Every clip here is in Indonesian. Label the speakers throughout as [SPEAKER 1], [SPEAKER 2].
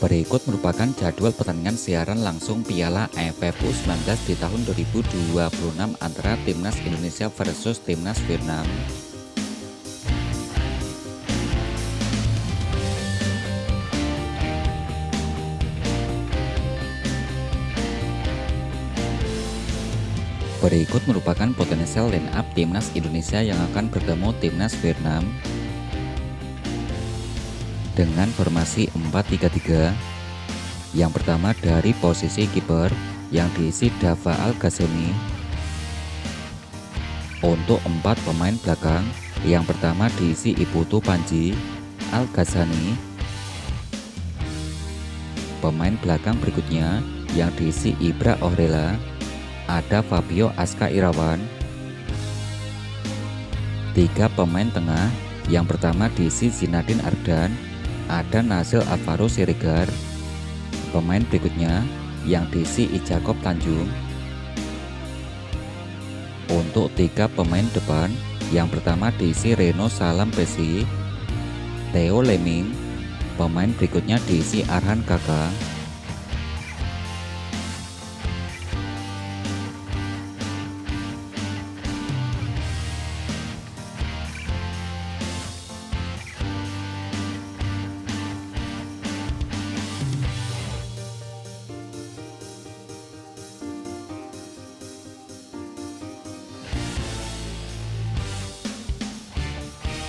[SPEAKER 1] Berikut merupakan jadwal pertandingan siaran langsung Piala AFF U19 di tahun 2026 antara Timnas Indonesia versus Timnas Vietnam. Berikut merupakan potensial line up Timnas Indonesia yang akan bertemu Timnas Vietnam. Dengan formasi 4-3-3, yang pertama dari posisi kiper yang diisi Dava Al-Ghazani. Untuk 4 pemain belakang, yang pertama diisi Iputu Panji Al-Ghazani. Pemain belakang berikutnya yang diisi Ibra Ohrela, ada Fabio Aska Irawan. 3 pemain tengah, yang pertama diisi Zinedine Ardan, ada Nazil Alvaro Siregar. Pemain berikutnya yang diisi Jacob Tanjung. Untuk 3 pemain depan, yang pertama diisi Reno Salam Pesi, Theo Lemming. Pemain berikutnya diisi Arhan Kaka.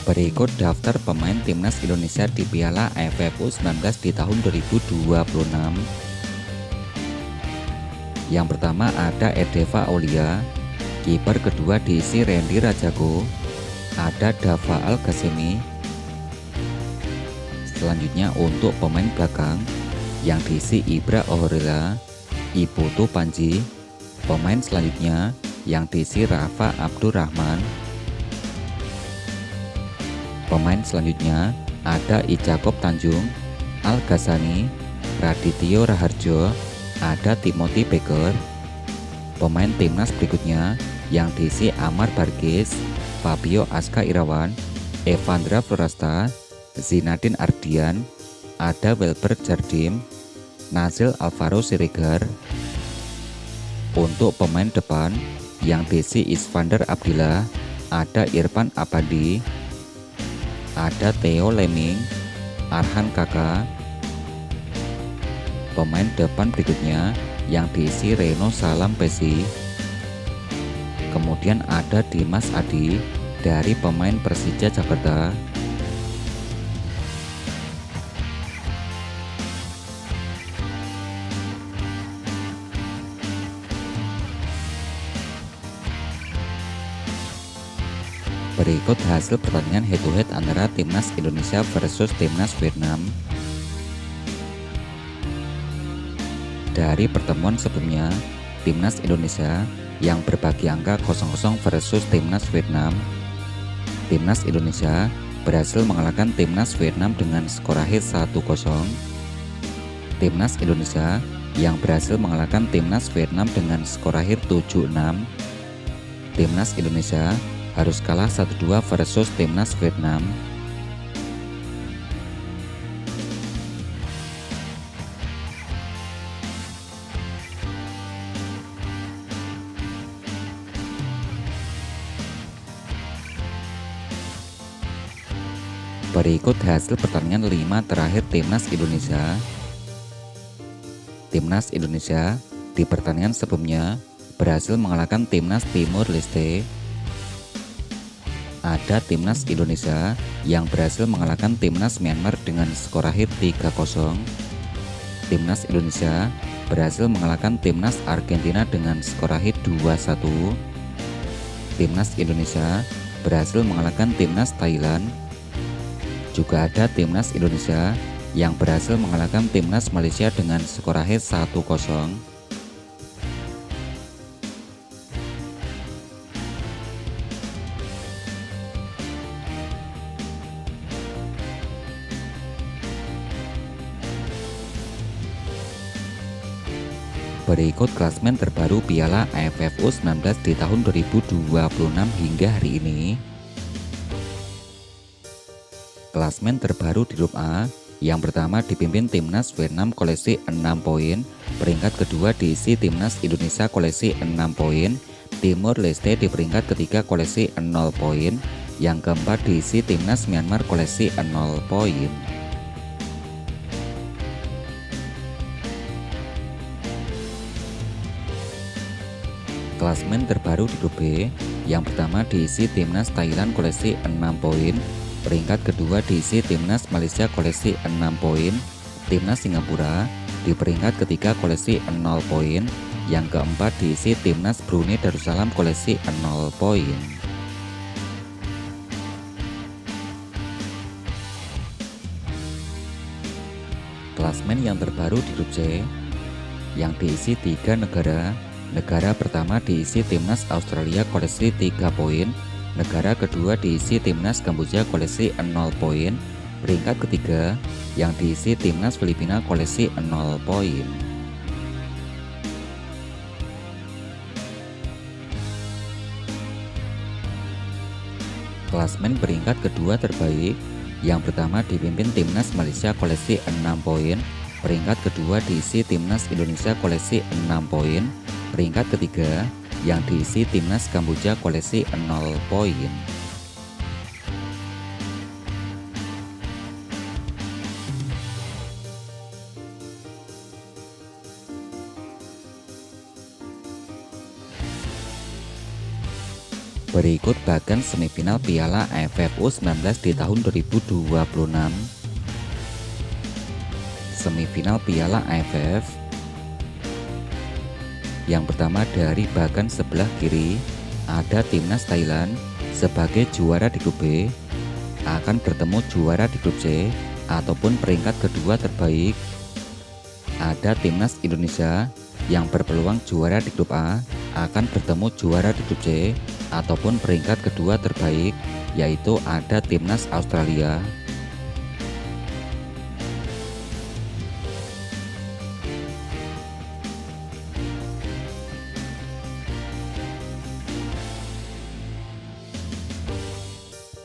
[SPEAKER 1] Berikut daftar pemain Timnas Indonesia di Piala AFF U19 di tahun 2026. Yang pertama ada Edeva Aulia, kiper kedua diisi Randy Rajako, ada Dava Al-Ghazani. Selanjutnya untuk pemain belakang yang diisi Ibra Ohrela, Iputu Panji. Pemain selanjutnya yang diisi Rafa Abdurrahman. Pemain selanjutnya ada Jacob Tanjung, Al-Ghazani, Radityo Raharjo, ada Timothy Baker. Pemain timnas berikutnya yang diisi Amar Bargis, Fabio Aska Irawan, Evandra Florasta, Zinedine Ardian, ada Welber Jardim, Nazil Alvaro Siregar. Untuk pemain depan yang diisi Isvander Abdillah, ada Irfan Abadi, ada Theo Lemming, Arhan Kaka. Pemain depan berikutnya yang diisi Reno Salam Pesi. Kemudian ada Dimas Adi dari pemain Persija Jakarta. Berikut hasil pertandingan head-to-head antara Timnas Indonesia versus Timnas Vietnam. Dari pertemuan sebelumnya, Timnas Indonesia yang berbagi angka 0-0 versus Timnas Vietnam. Timnas Indonesia berhasil mengalahkan Timnas Vietnam dengan skor akhir 1-0. Timnas Indonesia yang berhasil mengalahkan Timnas Vietnam dengan skor akhir 7-6. Timnas Indonesia harus kalah 1-2 versus Timnas Vietnam. Berikut hasil pertandingan 5 terakhir Timnas Indonesia. Timnas Indonesia di pertandingan sebelumnya berhasil mengalahkan Timnas Timur Leste. Ada Timnas Indonesia yang berhasil mengalahkan Timnas Myanmar dengan skor akhir 3-0. Timnas Indonesia berhasil mengalahkan Timnas Argentina dengan skor akhir 2-1. Timnas Indonesia berhasil mengalahkan Timnas Thailand. Juga ada Timnas Indonesia yang berhasil mengalahkan Timnas Malaysia dengan skor akhir 1-0. Berikut klasmen terbaru Piala AFF U19 di tahun 2026 hingga hari ini. Klasmen terbaru di grup A Yang pertama dipimpin timnas Vietnam koleksi 6 poin, peringkat kedua diisi timnas Indonesia koleksi 6 poin, Timor Leste di peringkat ketiga koleksi 0 poin, yang keempat diisi timnas Myanmar koleksi 0 poin. Klasmen terbaru di grup B, yang pertama diisi timnas Thailand koleksi 6 poin, peringkat kedua diisi timnas Malaysia koleksi 6 poin, timnas Singapura di peringkat ketiga koleksi 0 poin, yang keempat diisi timnas Brunei Darussalam koleksi 0 poin. Klasmen yang terbaru di grup C, yang diisi 3 negara. Negara pertama diisi timnas Australia koleksi 3 poin, negara kedua diisi timnas Kamboja koleksi 0 poin, peringkat ketiga yang diisi timnas Filipina koleksi 0 poin. Klasmen peringkat kedua terbaik, yang pertama dipimpin timnas Malaysia koleksi 6 poin, peringkat kedua diisi timnas Indonesia koleksi 6 poin, peringkat ketiga yang diisi timnas Kamboja koleksi 0 poin. Berikut bagan semifinal Piala AFF U19 di tahun 2026. Semifinal Piala AFF. Yang pertama dari bagan sebelah kiri ada timnas Thailand sebagai juara di grup B akan bertemu juara di grup C ataupun peringkat kedua terbaik. Ada timnas Indonesia yang berpeluang juara di grup A akan bertemu juara di grup C ataupun peringkat kedua terbaik, yaitu ada timnas Australia.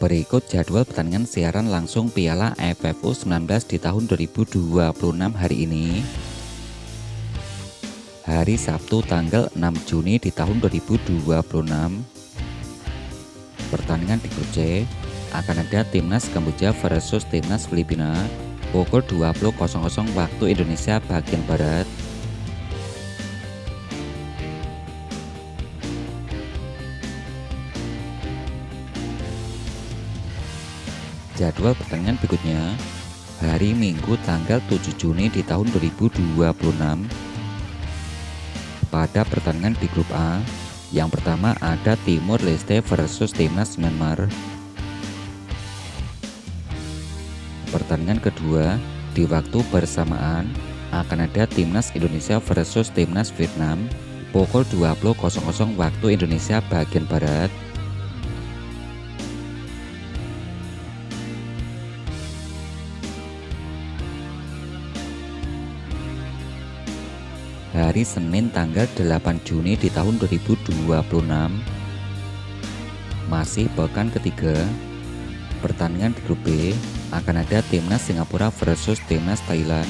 [SPEAKER 1] Berikut jadwal pertandingan siaran langsung Piala AFF U19 di tahun 2026 hari ini. Hari Sabtu tanggal 6 Juni di tahun 2026. Pertandingan di grup C akan ada timnas Kamboja versus timnas Filipina pukul 20.00 waktu Indonesia bagian Barat. Jadwal pertandingan berikutnya hari Minggu tanggal 7 Juni di tahun 2026. Pada pertandingan di grup A, yang pertama ada Timor Leste versus timnas Myanmar. Pertandingan kedua di waktu bersamaan akan ada timnas Indonesia versus timnas Vietnam pukul 20.00 waktu Indonesia bagian Barat. Hari Senin tanggal 8 Juni di tahun 2026. Masih pekan ketiga, pertandingan di grup B akan ada timnas Singapura versus timnas Thailand.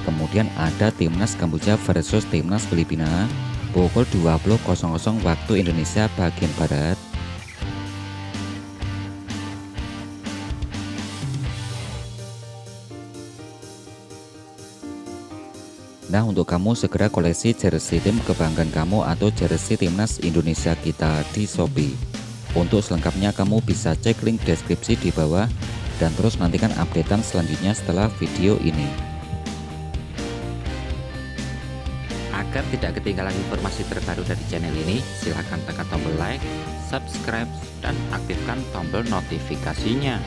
[SPEAKER 1] Kemudian ada timnas Kamboja versus timnas Filipina pukul 20.00 waktu Indonesia bagian Barat. Nah, untuk kamu segera koleksi jersey tim kebanggaan kamu atau jersey timnas Indonesia kita di Shopee. Untuk selengkapnya kamu bisa cek link deskripsi di bawah dan terus nantikan updatean selanjutnya setelah video ini. Agar tidak ketinggalan informasi terbaru dari channel ini, silahkan tekan tombol like, subscribe, dan aktifkan tombol notifikasinya.